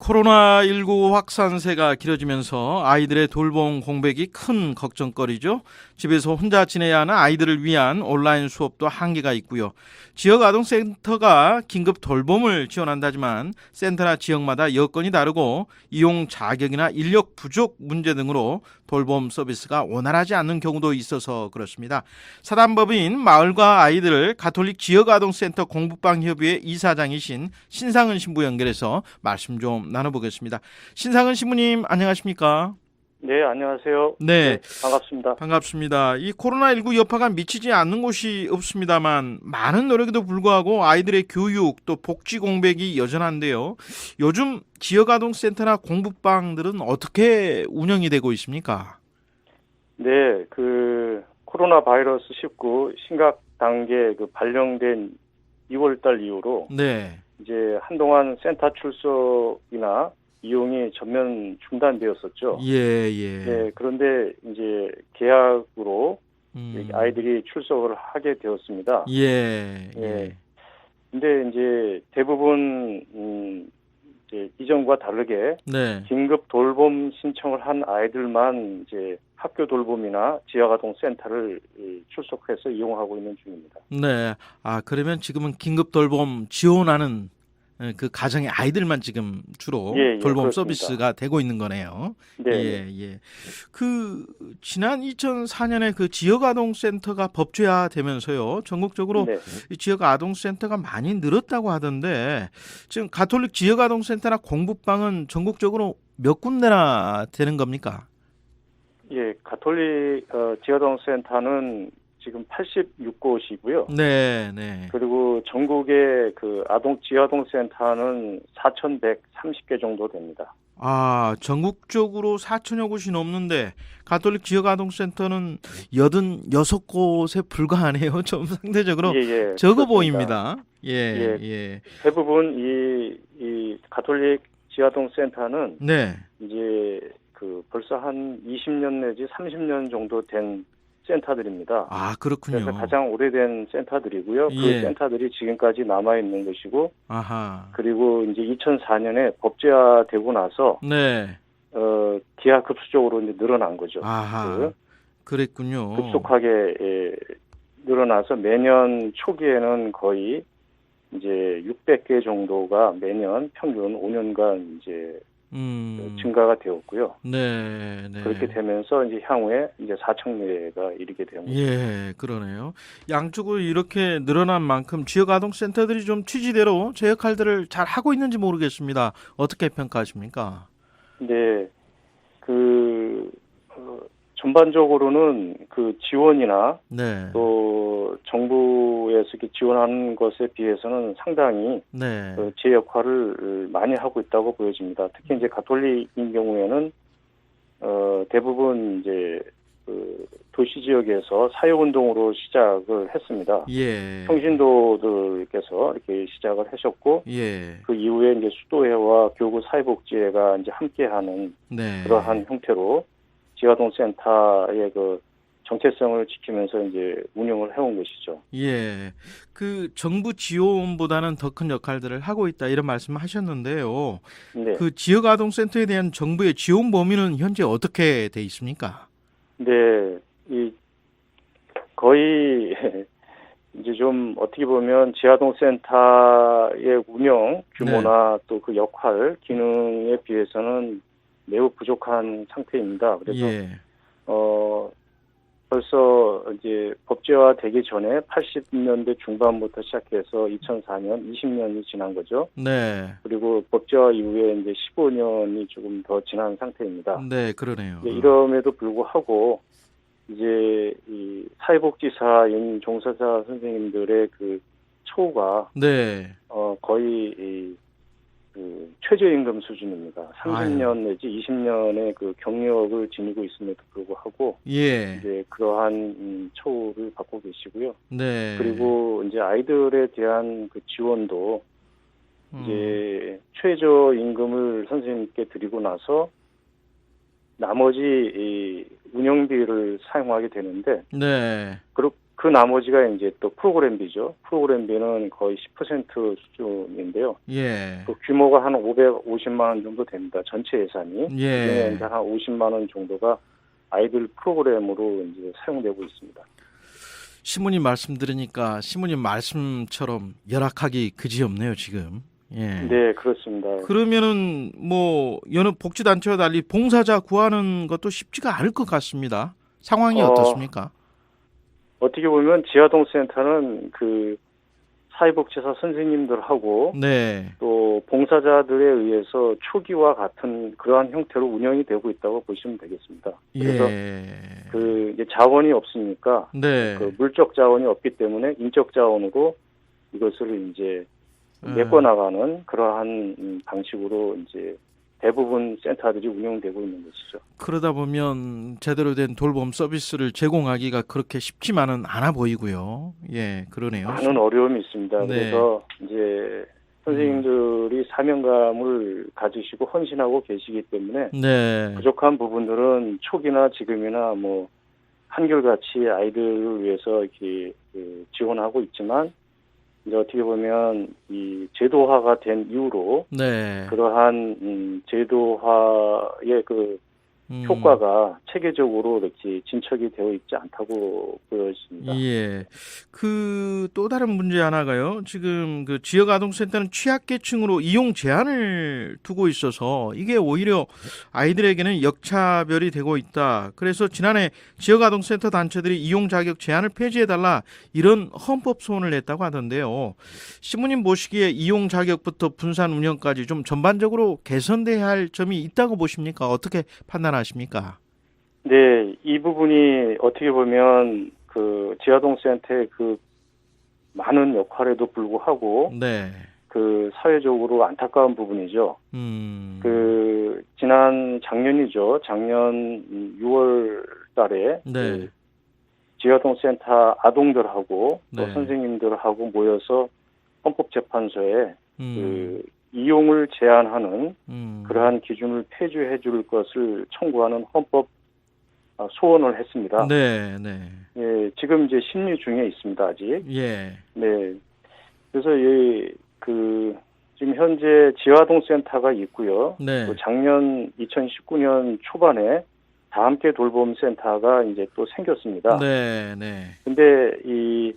코로나19 확산세가 길어지면서 아이들의 돌봄 공백이 큰 걱정거리죠. 집에서 혼자 지내야 하는 아이들을 위한 온라인 수업도 한계가 있고요. 지역 아동센터가 긴급 돌봄을 지원한다지만 센터나 지역마다 여건이 다르고 이용 자격이나 인력 부족 문제 등으로 돌봄 서비스가 원활하지 않는 경우도 있어서 그렇습니다. 사단법인 마을과 아이들 가톨릭 지역아동센터 공부방협의회 이사장이신 신상은 신부 연결해서 말씀 좀 나눠보겠습니다. 신상은 신부님 안녕하십니까? 네, 안녕하세요. 네, 반갑습니다. 반갑습니다. 이 코로나19 여파가 미치지 않는 곳이 없습니다만 많은 노력에도 불구하고 아이들의 교육 또 복지 공백이 여전한데요. 요즘 지역아동센터나 공부방들은 어떻게 운영이 되고 있습니까? 네, 코로나 바이러스 19 심각 단계 발령된 2월 달 이후로 네, 이제 한동안 센터 출석이나 이용이 전면 중단되었었죠. 예. 네, 그런데 이제 계약으로 음, 아이들이 출석을 하게 되었습니다. 예. 예. 근데 이제 대부분 이제 이전과 다르게 네. 긴급 돌봄 신청을 한 아이들만 이제 학교 돌봄이나 지역아동 센터를 출석해서 이용하고 있는 중입니다. 네. 아, 그러면 지금은 긴급 돌봄 지원하는 그 가정의 아이들만 지금 주로 예, 돌봄 그렇습니다. 서비스가 되고 있는 거네요. 네, 예. 그 지난 2004년에 그 지역 아동 센터가 법제화되면서요. 전국적으로 네. 이 지역 아동 센터가 많이 늘었다고 하던데 지금 가톨릭 지역 아동 센터나 공부방은 전국적으로 몇 군데나 되는 겁니까? 예, 가톨릭 지역아동 센터는 지금 86곳이고요. 네. 그리고 전국의 지역아동 센터는 4,130개 정도 됩니다. 아, 전국적으로 4천여 곳이 넘는데 가톨릭 지역아동센터는 86곳에 불과하네요. 좀 상대적으로 예, 적어 그렇습니다. 보입니다. 예. 예. 대부분 이 가톨릭 지역아동 센터는 네. 이제 벌써 한 20년 내지 30년 정도 된 센터들입니다. 아, 그렇군요. 그래서 가장 오래된 센터들이고요. 그 예. 센터들이 지금까지 남아 있는 것이고, 아하. 그리고 이제 2004년에 법제화되고 나서 네. 기하급수적으로 이제 늘어난 거죠. 아하. 그랬군요. 급속하게 늘어나서 매년 초기에는 거의 이제 600개 정도가 매년 평균 5년간 이제 증가가 되었고요. 네. 그렇게 되면서 이제 향후에 이제 4,000개가 이르게 된 거죠. 예, 그러네요. 양쪽으로 이렇게 늘어난 만큼 지역 아동센터들이 좀 취지대로 제 역할들을 잘 하고 있는지 모르겠습니다. 어떻게 평가하십니까? 네, 전반적으로는 지원이나 네. 또 정부에서 이렇게 지원하는 것에 비해서는 상당히 네. 제 역할을 많이 하고 있다고 보여집니다. 특히 이제 가톨릭인 경우에는 대부분 이제 도시 지역에서 사회운동으로 시작을 했습니다. 예. 평신도들께서 이렇게 시작을 하셨고, 예. 그 이후에 이제 수도회와 교구 사회복지회가 이제 함께하는 네. 그러한 형태로 지역아동센터의 정체성을 지키면서 이제 운영을 해온 것이죠. 예. 그 정부 지원보다는 더 큰 역할들을 하고 있다 이런 말씀을 하셨는데요. 네. 그 지역 아동 센터에 대한 정부의 지원 범위는 현재 어떻게 돼 있습니까? 네. 거의 이제 좀 어떻게 보면 지역아동센터의 운영 규모나 또 그 역할, 기능에 비해서는 매우 부족한 상태입니다. 그래서 예. 벌써 이제 법제화 되기 전에 80년대 중반부터 시작해서 2004년 20년이 지난 거죠. 네. 그리고 법제화 이후에 이제 15년이 조금 더 지난 상태입니다. 네, 그러네요. 이럼에도 불구하고 이제 이 사회복지사인 종사자 선생님들의 처우가 네. 거의 최저임금 수준입니다. 30년 내지 20년의 경력을 지니고 있음에도 불구하고 예. 이제 그러한 처우를 받고 계시고요. 네. 그리고 이제 아이들에 대한 지원도 이제 최저임금을 선생님께 드리고 나서 나머지 이 운영비를 사용하게 되는데 네. 그 나머지가 이제 또 프로그램비죠. 프로그램비는 거의 10% 수준인데요. 예. 그 규모가 한 550만 원 정도 됩니다. 전체 예산이. 예. 그중에 이제 한 50만 원 정도가 아이들 프로그램으로 이제 사용되고 있습니다. 시모님 말씀 들으니까 시모님 말씀처럼 열악하기 그지없네요, 지금. 예. 네, 그렇습니다. 그러면은 뭐 여느 복지단체와 달리 봉사자 구하는 것도 쉽지가 않을 것 같습니다. 상황이 어떻습니까? 어떻게 보면 지아동센터는 그 사회복지사 선생님들하고 네. 또 봉사자들에 의해서 초기와 같은 그러한 형태로 운영이 되고 있다고 보시면 되겠습니다. 그래서 예. 그 이제 자원이 없으니까 네. 그 물적 자원이 없기 때문에 인적 자원으로 이것을 이제 메꿔나가는 그러한 방식으로 이제 대부분 센터들이 운영되고 있는 것이죠. 그러다 보면 제대로 된 돌봄 서비스를 제공하기가 그렇게 쉽지만은 않아 보이고요. 예, 그러네요. 많은 어려움이 있습니다. 네. 그래서 이제 선생님들이 사명감을 가지시고 헌신하고 계시기 때문에 네. 부족한 부분들은 초기나 지금이나 뭐 한결같이 아이들을 위해서 이렇게 지원하고 있지만 이제 어떻게 보면 이 제도화가 된 이후로 네. 그러한 제도화의 그 효과가 체계적으로 이렇게 진척이 되어 있지 않다고 보여집니다. 예. 그 또 다른 문제 하나가요. 지금 그 지역 아동센터는 취약계층으로 이용 제한을 두고 있어서 이게 오히려 아이들에게는 역차별이 되고 있다. 그래서 지난해 지역 아동센터 단체들이 이용 자격 제한을 폐지해달라 이런 헌법 소원을 냈다고 하던데요. 시무님 보시기에 이용 자격부터 분산 운영까지 좀 전반적으로 개선돼야 할 점이 있다고 보십니까? 어떻게 판단하십니까? 네, 이 부분이 어떻게 보면 그 지아동센터의 그 많은 역할에도 불구하고 네. 그 사회적으로 안타까운 부분이죠. 그 지난 작년이죠. 작년 6월 달에 네. 그 지아동센터 아동들하고 또 네. 선생님들하고 모여서 헌법재판소에 그 이용을 제한하는 그러한 기준을 폐지해 줄 것을 청구하는 헌법 소원을 했습니다. 네, 네. 예, 지금 이제 심리 중에 있습니다, 아직. 예. 네. 그래서 지금 현재 지화동센터가 있고요. 네. 또 작년 2019년 초반에 다함께 돌봄센터가 이제 또 생겼습니다. 네, 네. 근데 이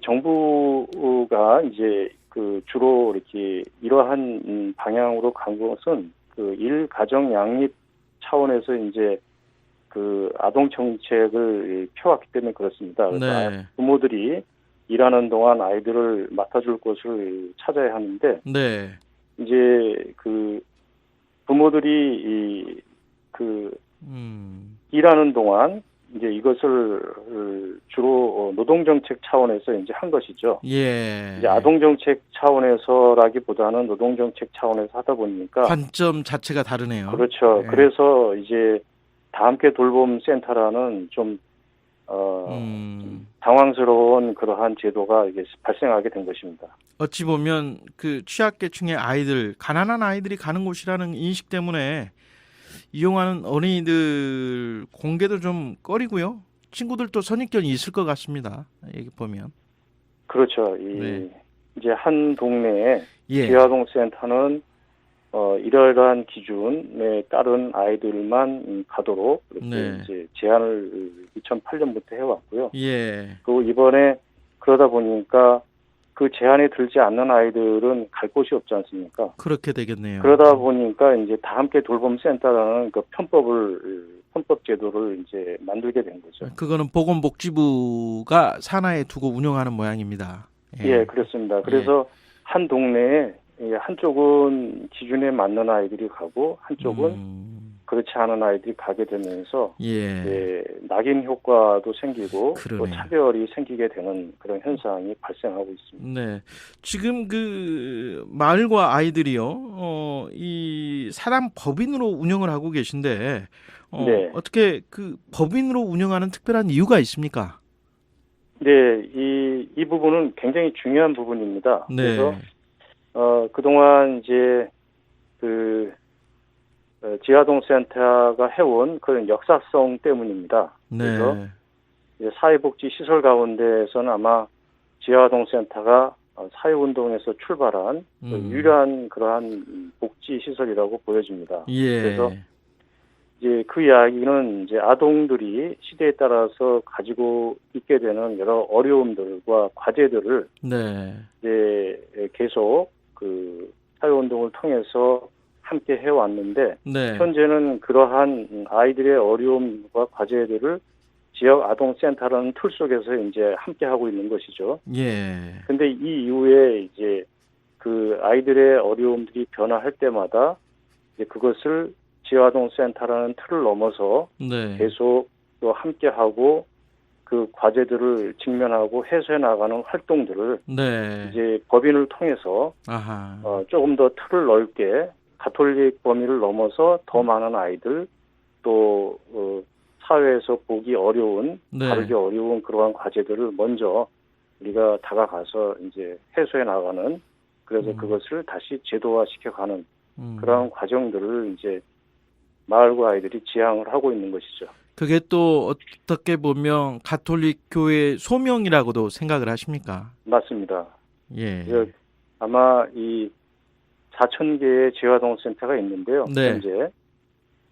정부가 이제 그 주로 이렇게 이러한 방향으로 간 것은 그 일가정 양립 차원에서 이제 그 아동 정책을 펴왔기 때문에 그렇습니다. 그래서 네. 부모들이 일하는 동안 아이들을 맡아줄 곳을 찾아야 하는데 네. 이제 그 부모들이 일하는 동안 이제 이것을 주로 노동정책 차원에서 이제 한 것이죠. 예. 이제 아동정책 차원에서라기보다는 노동정책 차원에서 하다 보니까 관점 자체가 다르네요. 그렇죠. 예. 그래서 이제 다함께 돌봄센터라는 좀 당황스러운 그러한 제도가 이게 발생하게 된 것입니다. 어찌 보면 그 취약계층의 아이들, 가난한 아이들이 가는 곳이라는 인식 때문에 이용하는 어린이들 공개도 좀 꺼리고요. 친구들도 선입견이 있을 것 같습니다. 여기 보면. 그렇죠. 이제 한 동네에 예. 지아동센터는 이러한 기준에 따른 아이들만 가도록 이렇게 네. 이제 제한을 2008년부터 해왔고요. 예. 그리고 이번에 그러다 보니까 그 제한에 들지 않는 아이들은 갈 곳이 없지 않습니까? 그렇게 되겠네요. 그러다 보니까 이제 다함께 돌봄센터라는 그 편법 제도를 이제 만들게 된 거죠. 그거는 보건복지부가 산하에 두고 운영하는 모양입니다. 예, 그렇습니다. 그래서 한 동네에 한쪽은 기준에 맞는 아이들이 가고 한쪽은 그렇지 않은 아이들이 가게 되면서 낙인 효과도 생기고 또 차별이 생기게 되는 그런 현상이 발생하고 있습니다. 네, 지금 그 마을과 아이들이요, 이 사람 법인으로 운영을 하고 계신데 네. 어떻게 그 법인으로 운영하는 특별한 이유가 있습니까? 네, 이 부분은 굉장히 중요한 부분입니다. 네. 그래서 그동안 이제 지아동센터가 해온 그런 역사성 때문입니다. 네. 그래서 이제 사회복지 시설 가운데에서는 아마 지하아동센터가 사회운동에서 출발한 그 유일한 그러한 복지 시설이라고 보여집니다. 예. 그래서 이제 그 이야기는 이제 아동들이 시대에 따라서 가지고 있게 되는 여러 어려움들과 과제들을 네. 이제 계속 그 사회운동을 통해서 함께 해왔는데 네. 현재는 그러한 아이들의 어려움과 과제들을 지역 아동센터라는 틀 속에서 이제 함께 하고 있는 것이죠. 예. 근데 이 이후에 이제 그 아이들의 어려움들이 변화할 때마다 이제 그것을 지역아동센터라는 틀을 넘어서 네. 계속 또 함께 하고 그 과제들을 직면하고 해소해 나가는 활동들을 네. 이제 법인을 통해서 아하. 조금 더 틀을 넓게 가톨릭 범위를 넘어서 더 많은 아이들 또 사회에서 보기 어려운 네. 다루기 어려운 그러한 과제들을 먼저 우리가 다가가서 이제 해소해 나가는 그래서 그것을 다시 제도화시켜가는 그러한 과정들을 이제 마을과 아이들이 지향을 하고 있는 것이죠. 그게 또 어떻게 보면 가톨릭 교회 소명이라고도 생각을 하십니까? 맞습니다. 예. 아마 이 4,000개의 지역아동센터가 있는데요. 네. 현재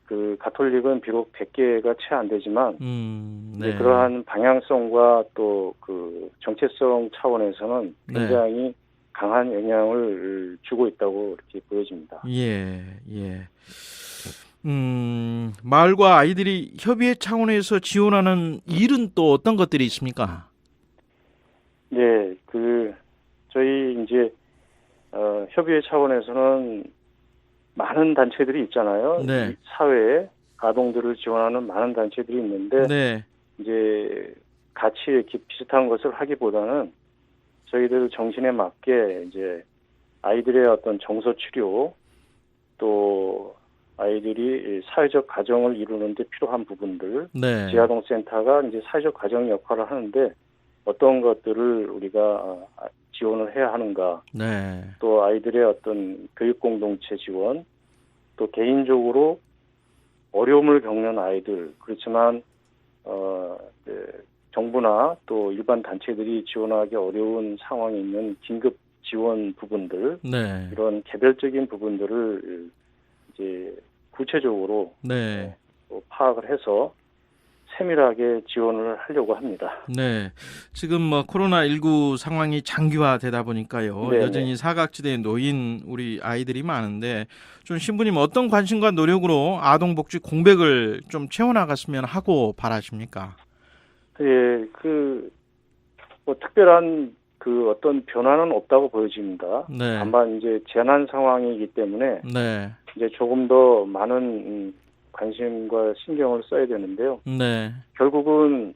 그 가톨릭은 비록 100개가 채 안 되지만 네. 이제 그러한 방향성과 또 그 정체성 차원에서는 네. 굉장히 강한 영향을 주고 있다고 이렇게 보여집니다. 예. 예. 마을과 아이들이 협의회 차원에서 지원하는 일은 또 어떤 것들이 있습니까? 네, 저희 이제 협의회 차원에서는 많은 단체들이 있잖아요. 네. 이 사회에 아동들을 지원하는 많은 단체들이 있는데 네. 이제 같이 이렇게 비슷한 것을 하기보다는 저희들 정신에 맞게 이제 아이들의 어떤 정서 치료 또 아이들이 사회적 가정을 이루는 데 필요한 부분들 네. 지하아동센터가 이제 사회적 가정 역할을 하는데 어떤 것들을 우리가 지원을 해야 하는가 네. 또 아이들의 어떤 교육 공동체 지원 또 개인적으로 어려움을 겪는 아이들 그렇지만 정부나 또 일반 단체들이 지원하기 어려운 상황에 있는 긴급 지원 부분들 네. 이런 개별적인 부분들을 이제 구체적으로 네. 파악을 해서 세밀하게 지원을 하려고 합니다. 네. 지금 코로나19 상황이 장기화되다 보니까요. 네네. 여전히 사각지대에 놓인 우리 아이들이 많은데 좀 신부님 어떤 관심과 노력으로 아동복지 공백을 좀 채워나갔으면 하고 바라십니까? 예, 특별한 어떤 변화는 없다고 보여집니다. 네. 다만 이제 재난 상황이기 때문에 네. 이제 조금 더 많은 관심과 신경을 써야 되는데요. 네. 결국은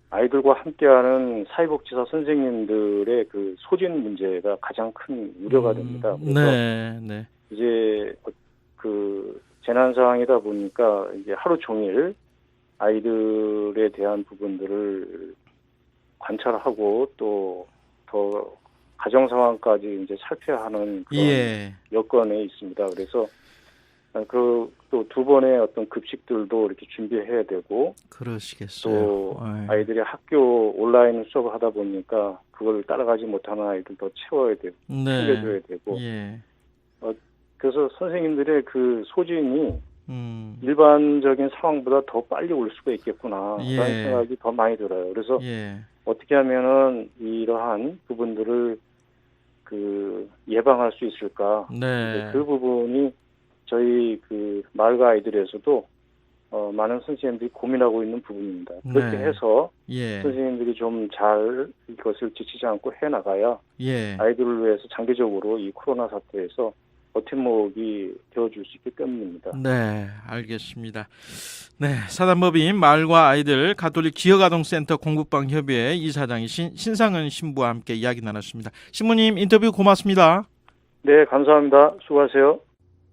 아이들과 함께하는 사회복지사 선생님들의 그 소진 문제가 가장 큰 우려가 됩니다. 그래서 네. 네. 이제 재난 상황이다 보니까 이제 하루 종일 아이들에 대한 부분들을 관찰하고 또 더 가정 상황까지 이제 살펴야 하는 그런 예. 여건에 있습니다. 그래서 또 두 번의 어떤 급식들도 이렇게 준비해야 되고 그러시겠어요. 또 어이. 아이들이 학교 온라인 수업을 하다 보니까 그걸 따라가지 못하는 아이들도 채워야 되고 네. 챙겨줘야 되고 예. 그래서 선생님들의 그 소진이 일반적인 상황보다 더 빨리 올 수가 있겠구나 예. 라는 생각이 더 많이 들어요. 그래서 예. 어떻게 하면은 이러한 부분들을 예방할 수 있을까? 네. 그 부분이 저희 마을과 아이들에서도 많은 선생님들이 고민하고 있는 부분입니다. 그렇게 네. 해서 예. 선생님들이 좀 잘 이것을 지치지 않고 해나가야 예. 아이들을 위해서 장기적으로 이 코로나 사태에서 버팀목이 되어줄 수 있기 때문입니다. 네, 알겠습니다. 네, 사단법인 마을과 아이들 가톨릭 지역아동센터 공급방협의회 이사장이신 신상은 신부와 함께 이야기 나눴습니다. 신부님 인터뷰 고맙습니다. 네, 감사합니다. 수고하세요.